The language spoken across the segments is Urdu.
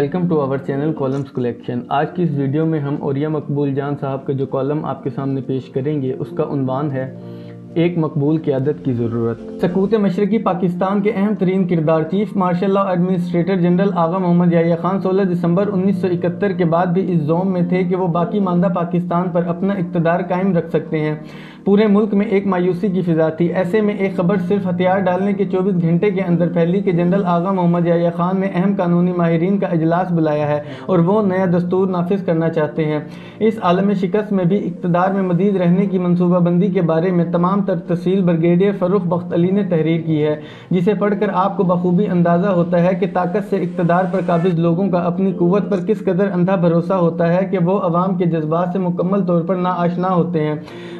Welcome to our channel columns collection. آج کی اس ویڈیو میں ہم اوریہ مقبول جان صاحب کا جو کالم آپ کے سامنے پیش کریں گے اس کا عنوان ہے ایک مقبول قیادت کی ضرورت۔ سکوت مشرقی پاکستان کے اہم ترین کردار chief martial law administrator general Agha Muhammad Yahya Khan 16 دسمبر 1971 کے بعد بھی اس زوم میں تھے کہ وہ باقی ماندہ پاکستان پر اپنا اقتدار قائم رکھ سکتے ہیں۔ پورے ملک میں ایک مایوسی کی فضا تھی۔ ایسے میں ایک خبر صرف ہتھیار ڈالنے کے 24 گھنٹے کے اندر پھیلی کہ جنرل آغا محمد یحییٰ خان نے اہم قانونی ماہرین کا اجلاس بلایا ہے اور وہ نیا دستور نافذ کرنا چاہتے ہیں۔ اس عالم شکست میں بھی اقتدار میں مزید رہنے کی منصوبہ بندی کے بارے میں تمام تر تفصیل بریگیڈیئر فروخ بخت علی نے تحریر کی ہے، جسے پڑھ کر آپ کو بخوبی اندازہ ہوتا ہے کہ طاقت سے اقتدار پر قابض لوگوں کا اپنی قوت پر کس قدر اندھا بھروسہ ہوتا ہے کہ وہ عوام کے جذبات سے مکمل طور پر ناآشنا ہوتے ہیں۔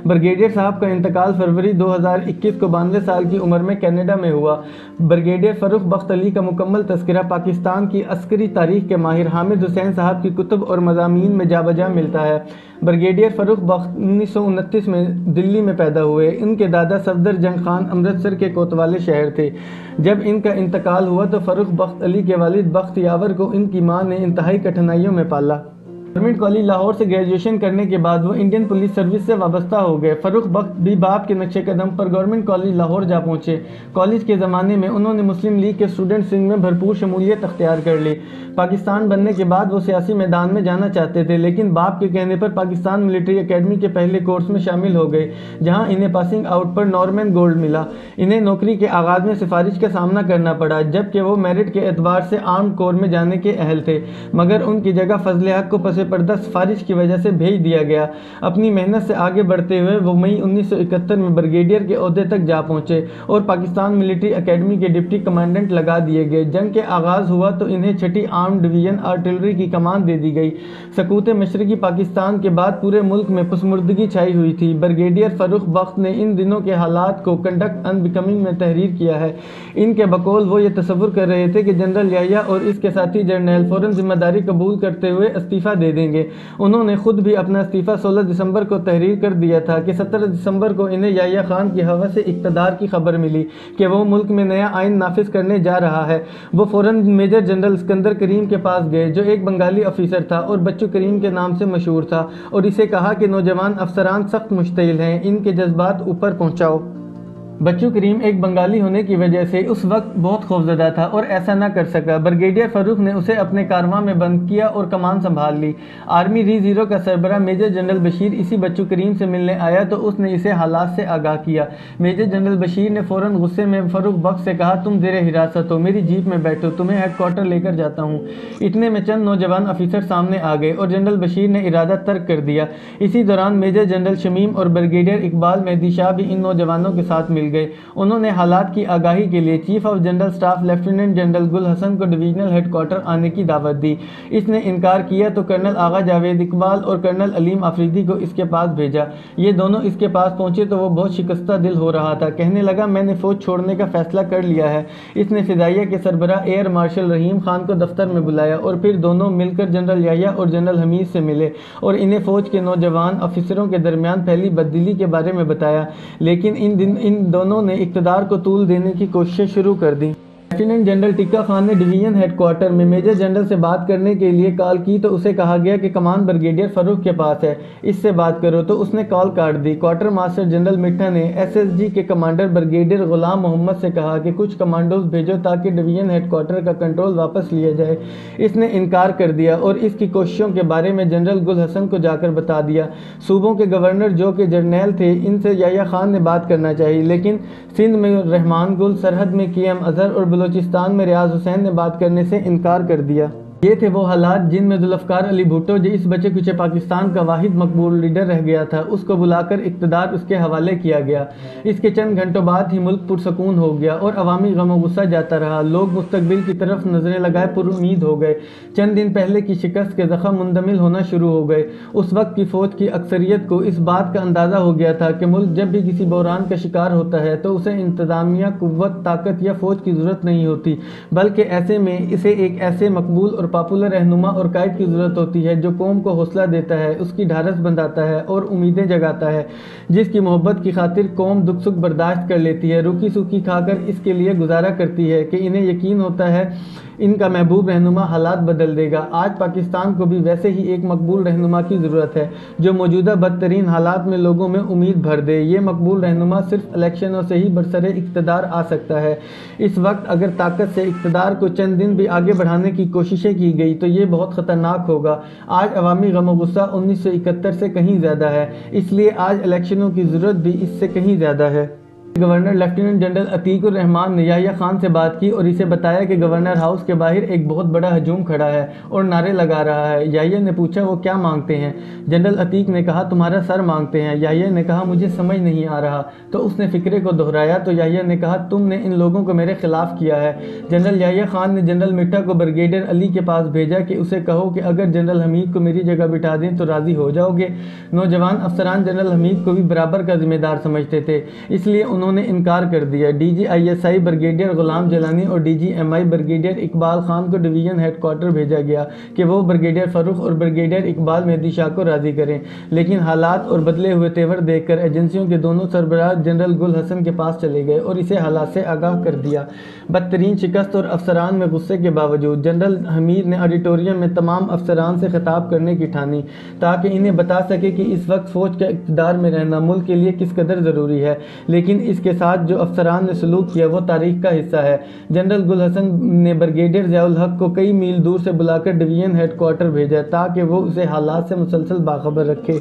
بریگیڈیئر صاحب کا انتقال فروری 2021 کو 92 سال کی عمر میں کینیڈا میں ہوا۔ بریگیڈیئر فروخ بخت علی کا مکمل تذکرہ پاکستان کی عسکری تاریخ کے ماہر حامد حسین صاحب کی کتب اور مضامین میں جا بجا ملتا ہے۔ بریگیڈیئر فروخ بخت 1929 میں دلی میں پیدا ہوئے۔ ان کے دادا صفدر جنگ خان امرتسر کے کوتوالے شہر تھے۔ جب ان کا انتقال ہوا تو فروخ بخت علی کے والد بخت یاور کو ان کی ماں نے انتہائی کٹھنائیوں میں پالا۔ گورنمنٹ کالج لاہور سے گریجویشن کرنے کے بعد وہ انڈین پولیس سروس سے وابستہ ہو گئے۔ فروخ بخت بھی باپ کے نقش قدم پر گورنمنٹ کالج لاہور جا پہنچے۔ کالج کے زمانے میں انہوں نے مسلم لیگ کے اسٹوڈنٹ ونگ میں بھرپور شمولیت اختیار کر لی۔ پاکستان بننے کے بعد وہ سیاسی میدان میں جانا چاہتے تھے، لیکن باپ کے کہنے پر پاکستان ملٹری اکیڈمی کے پہلے کورس میں شامل ہو گئے، جہاں انہیں پاسنگ آؤٹ پر نارمن گولڈ ملا۔ انہیں نوکری کے آغاز میں سفارش کا سامنا کرنا پڑا، جبکہ وہ میرٹ کے اعتبار سے آرمڈ کور میں جانے کے اہل تھے، مگر ان کی جگہ فضل حق کو پس پردہ سفارش کی وجہ سے بھیج دیا گیا۔ اپنی محنت سے آگے بڑھتے ہوئے وہ مئی 1971 میں بریگیڈیئر کے عہدے تک جا پہنچے اور پاکستان ملٹری اکیڈمی کے ڈپٹی کمانڈنٹ لگا دیے گئے۔ جنگ کے آغاز ہوا تو انہیں 6ٹی آرمڈ ڈویژن آرٹلری کی کمان دے دی گئی۔ سکوت مشرقی پاکستان کے بعد پورے ملک میں پسماردگی چھائی ہوئی تھی۔ بریگیڈیئر فروخ بخت نے ان دنوں کے حالات کو کنڈکٹ ان بیکمنگ میں تحریر کیا ہے۔ ان کے بقول وہ یہ تصور کر رہے تھے کہ جنرل یحییٰ اور اس کے ساتھی جرنیل فوراً ذمہ داری قبول کرتے ہوئے استعفیٰ دے دیں گے۔ انہوں نے خود بھی اپنا استعفیٰ 16 دسمبر کو تحریر کر دیا تھا کہ 17 دسمبر کو انہیں یحییٰ خان کی ہوس اقتدار کی خبر ملی کہ وہ ملک میں نیا آئین نافذ کرنے جا رہا ہے۔ وہ فوراً میجر جنرل اسکندر کریم کے پاس گئے، جو ایک بنگالی افیسر تھا اور بچو کریم کے نام سے مشہور تھا، اور اسے کہا کہ نوجوان افسران سخت مشتعل ہیں، ان کے جذبات اوپر پہنچاؤ۔ بچو کریم ایک بنگالی ہونے کی وجہ سے اس وقت بہت خوفزدہ تھا اور ایسا نہ کر سکا۔ بریگیڈیئر فروخ نے اسے اپنے کارواں میں بند کیا اور کمان سنبھال لی۔ آرمی ری زیرو کا سربراہ میجر جنرل بشیر اسی بچو کریم سے ملنے آیا تو اس نے اسے حالات سے آگاہ کیا۔ میجر جنرل بشیر نے فوراً غصے میں فروخ بخت سے کہا، تم زیر حراست ہو، میری جیپ میں بیٹھو، تمہیں ہیڈ کوارٹر لے کر جاتا ہوں۔ اتنے میں چند نوجوان افیسر سامنے آ گئے اور جنرل بشیر نے ارادہ ترک کر دیا۔ اسی دوران میجر جنرل شمیم اور بریگیڈیئر اقبال مہدی شاہ بھی ان نوجوانوں کے ساتھ مل گئے۔ انہوں نے حالات کی آگاہی کے لیے chief of general staff lieutenant general Gul Hassan کو ڈویژنل ہیڈ کوارٹر آنے کی دعوت دی۔ اس نے انکار کیا تو کرنل آغا جاوید اقبال اور کرنل علیم آفریدی کو اس کے پاس بھیجا۔ یہ دونوں اس کے پاس پہنچے تو وہ بہت شکستہ دل ہو رہا تھا، کہنے لگا، میں نے فوج چھوڑنے کا فیصلہ کر لیا ہے۔ اس نے فضائیہ کے سربراہ ایئر مارشل رحیم خان کو دفتر میں بلایا اور پھر دونوں مل کر جنرل یحییٰ اور جنرل حمید سے ملے اور انہیں فوج کے نوجوان افسروں کے درمیان پھیلی بددلی کے بارے میں بتایا، لیکن ان دونوں نے اقتدار کو طول دینے کی کوششیں شروع کر دیں۔ لیفٹیننٹ جنرل ٹکا خان نے ڈویژن ہیڈ کوارٹر میں میجر جنرل سے بات کرنے کے لیے کال کی تو اسے کہا گیا کہ کمان بریگیڈیئر فروخ کے پاس ہے، اس سے بات کرو، تو اس نے کال کاٹ دی۔ کوارٹر ماسٹر جنرل مٹھا نے ایس ایس جی کے کمانڈر بریگیڈیئر غلام محمد سے کہا کہ کچھ کمانڈوز بھیجو تاکہ ڈویژن ہیڈ کوارٹر کا کنٹرول واپس لیا جائے۔ اس نے انکار کر دیا اور اس کی کوششوں کے بارے میں جنرل گل حسن کو جا کر بتا دیا۔ صوبوں کے گورنر جو کہ جرنیل تھے، ان سے یحییٰ خان نے بات کرنا چاہی، لیکن سندھ میں رحمان گل، سرحد میں کے ایم اظہر اور بلوچستان میں ریاض حسین نے بات کرنے سے انکار کر دیا۔ یہ تھے وہ حالات جن میں ذوالفقار علی بھٹو، جو اس بچے کچے پاکستان کا واحد مقبول لیڈر رہ گیا تھا، اس کو بلا کر اقتدار اس کے حوالے کیا گیا۔ اس کے چند گھنٹوں بعد ہی ملک پرسکون ہو گیا اور عوامی غم و غصہ جاتا رہا۔ لوگ مستقبل کی طرف نظریں لگائے پر امید ہو گئے۔ چند دن پہلے کی شکست کے زخم مندمل ہونا شروع ہو گئے۔ اس وقت کی فوج کی اکثریت کو اس بات کا اندازہ ہو گیا تھا کہ ملک جب بھی کسی بحران کا شکار ہوتا ہے تو اسے انتظامیہ قوت، طاقت یا فوج کی ضرورت نہیں ہوتی، بلکہ ایسے میں اسے ایک ایسے مقبول اور پاپولر رہنما اور قائد کی ضرورت ہوتی ہے جو قوم کو حوصلہ دیتا ہے، اس کی ڈھارس بندھاتا ہے اور امیدیں جگاتا ہے، جس کی محبت کی خاطر قوم دکھ سکھ برداشت کر لیتی ہے، روکی سوکھی کھا کر اس کے لیے گزارا کرتی ہے کہ انہیں یقین ہوتا ہے ان کا محبوب رہنما حالات بدل دے گا۔ آج پاکستان کو بھی ویسے ہی ایک مقبول رہنما کی ضرورت ہے جو موجودہ بدترین حالات میں لوگوں میں امید بھر دے۔ یہ مقبول رہنما صرف الیکشنوں سے ہی برسر اقتدار آ سکتا ہے۔ اس وقت اگر طاقت سے اقتدار کو چند دن بھی آگے بڑھانے کی کوششیں کی گئی تو یہ بہت خطرناک ہوگا۔ آج عوامی غم و غصہ 1971 سے کہیں زیادہ ہے، اس لیے آج الیکشنوں کی ضرورت بھی اس سے کہیں زیادہ ہے۔ گورنر لیفٹیننٹ جنرل عتیق الرحمان نے یحییٰ خان سے بات کی اور اسے بتایا کہ گورنر ہاؤس کے باہر ایک بہت بڑا ہجوم کھڑا ہے اور نعرے لگا رہا ہے۔ یحییٰ نے پوچھا وہ کیا مانگتے ہیں؟ جنرل عتیق نے کہا تمہارا سر مانگتے ہیں۔ یحییٰ نے کہا مجھے سمجھ نہیں آ رہا، تو اس نے فکرے کو دہرایا تو یحییٰ نے کہا تم نے ان لوگوں کو میرے خلاف کیا ہے۔ جنرل یحییٰ خان نے جنرل مٹھا کو بریگیڈیئر علی کے پاس بھیجا کہ اسے کہو کہ اگر جنرل حمید کو میری جگہ بٹھا دیں تو راضی ہو جاؤ گے۔ نوجوان افسران جنرل حمید کو بھی برابر کا ذمہ دار سمجھتے تھے، اس لیے انہوں نے انکار کر دیا۔ D G I S I brigadier Ghulam Jilani اور D G M I brigadier Iqbal Khan کو ڈویژن ہیڈ کوارٹر بھیجا گیا کہ وہ بریگیڈیئر فاروق اور بریگیڈیئر اقبال مہدی شاہ کو راضی کریں، لیکن حالات اور بدلے ہوئے تیور دیکھ کر ایجنسیوں کے دونوں سربراہ جنرل گل حسن کے پاس چلے گئے اور اسے حالات سے آگاہ کر دیا۔ بدترین شکست اور افسران میں غصے کے باوجود جنرل حمید نے آڈیٹوریم میں تمام افسران سے خطاب کرنے کی ٹھانی تاکہ انہیں بتا سکے کہ اس وقت فوج کا اقتدار میں رہنا ملک کے لیے کس قدر ضروری ہے، لیکن اس کے ساتھ جو افسران نے سلوک کیا وہ تاریخ کا حصہ ہے۔ جنرل گل حسن نے بریگیڈیئر ضیاء الحق کو کئی میل دور سے بلا کر ڈویژن ہیڈ کوارٹر بھیجا تاکہ وہ اسے حالات سے مسلسل باخبر رکھے۔